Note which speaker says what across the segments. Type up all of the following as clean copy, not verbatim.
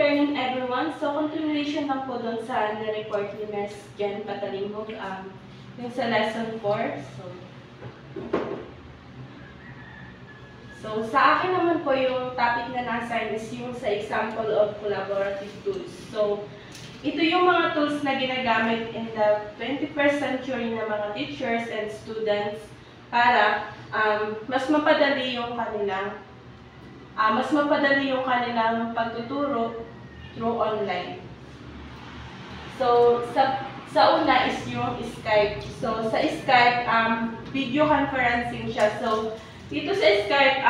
Speaker 1: afternoon everyone. So continuation lang po doon sa na-report ni Ms. Jen Patalimog yung sa lesson 4. So sa akin naman po yung topic na na-assign is yung sa example of collaborative tools. So ito yung mga tools na ginagamit in the 21st century ng mga teachers and students para mas mapadali yung kanilang pagtuturo through online. So, sa una is yung Skype. So, sa Skype, video conferencing siya. So, dito sa Skype,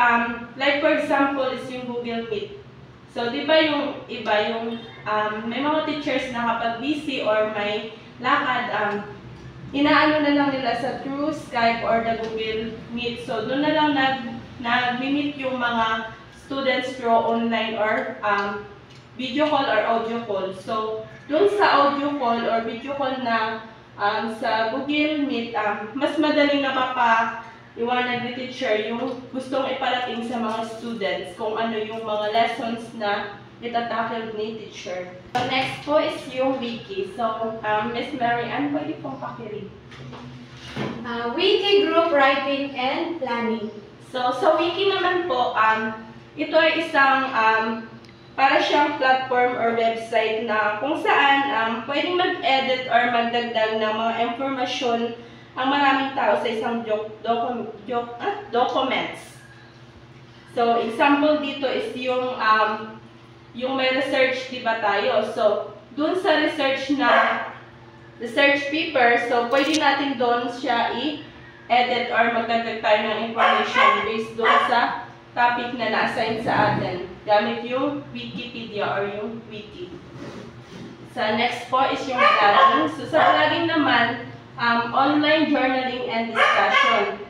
Speaker 1: like for example, is yung Google Meet. So, di ba yung iba, may mga teachers na kapag busy or may lakad, inaano na lang nila sa through Skype or the Google Meet. So, doon na lang nag-meet yung mga students through online or video call or audio call. So, dun sa audio call or video call na sa Google Meet, mas madaling napapaliwanag ni teacher yung gustong iparating sa mga students kung ano yung mga lessons na itatakil ni teacher. So, next po is yung wiki. So, Ms. Mary Ann, pwede pong pakiread.
Speaker 2: Wiki group writing and planning.
Speaker 1: So, sa wiki naman po, ito ay isang para siyang platform or website na kung saan pwedeng mag-edit or magdagdag ng mga impormasyon ang maraming tao sa isang documents. So, example dito is yung may research, diba tayo? So, dun sa research paper, so pwede natin doon siya i-edit or magdagdag tayo ng information based doon sa topic na na-assign sa atin gamit yung Wikipedia or yung wiki. So, next po is yung blogging. So, sa blogging naman, online journaling and discussion.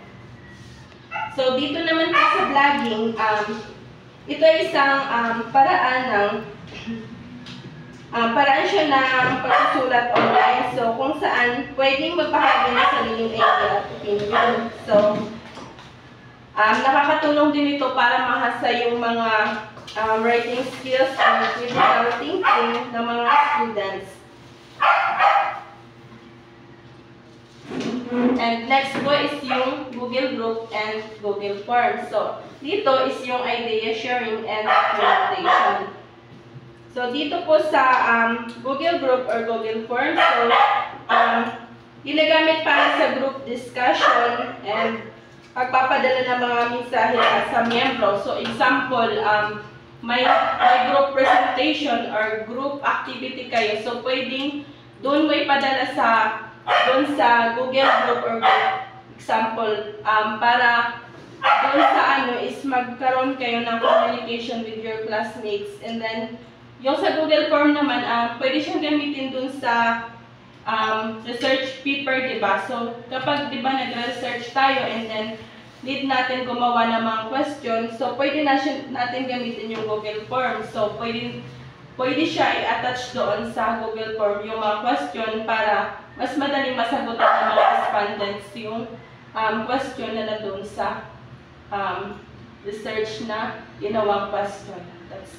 Speaker 1: So, dito naman po sa blogging, ito ay isang paraan siya ng pagsusulat online. So, kung saan pwedeng magbahagi ng sariling idea at opinion. So, nakakatulong din ito para mahasa yung mga writing skills and critical thinking ng mga students. And next po is yung Google Group and Google Forms. So, dito is yung idea sharing and presentation. So, dito po sa Google Group or Google Forms, so, ginagamit para sa group discussion and pagpapadala ng mga mensahe sa miyembro. So, example, may group presentation or group activity kayo. So, pwedeng doon mo ipadala doon sa Google Group or example, para doon sa is magkaroon kayo ng communication with your classmates. And then, yung sa Google Form naman, pwede siyang gamitin doon sa research paper, diba? So, kapag, diba, nag-research tayo and then need natin gumawa ng mga questions, so pwede natin gamitin yung Google Form. So, pwede siya i-attach doon sa Google Form yung mga question para mas madaling masagutan ng mga respondents yung question na doon sa research na ginawang question. That's